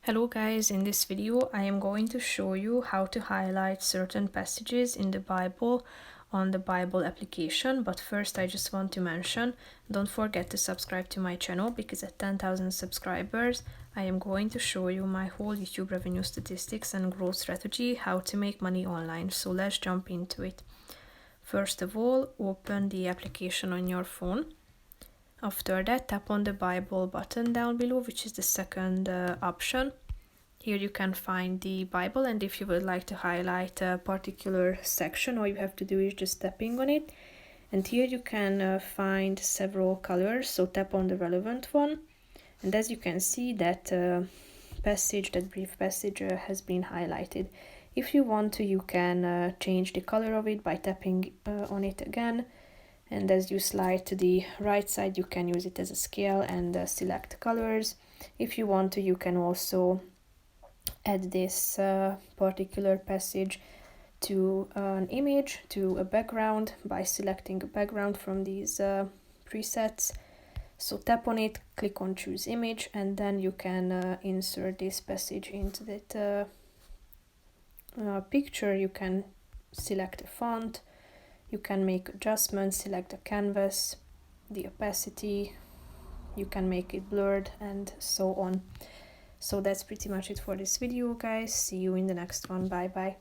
Hello guys, in this video I am going to show you how to highlight certain passages in the Bible on the Bible application, but first I just want to mention, don't forget to subscribe to my channel because at 10,000 subscribers I am going to show you my whole YouTube revenue statistics and growth strategy, how to make money online. So let's jump into it. First of all, open the application on your phone. After that, tap on the Bible button down below, which is the second option. Here you can find the Bible, and if you would like to highlight a particular section, all you have to do is just tapping on it. And here you can find several colors, so tap on the relevant one. And as you can see, that brief passage has been highlighted. If you want to, you can change the color of it by tapping on it again. And as you slide to the right side, you can use it as a scale and select colors. If you want to, you can also add this particular passage to an image, to a background, by selecting a background from these presets. So tap on it, click on choose image, and then you can insert this passage into that picture. You can select a font, you can make adjustments, select the canvas, the opacity, you can make it blurred, and so on. So that's pretty much it for this video, guys. See you in the next one. Bye bye.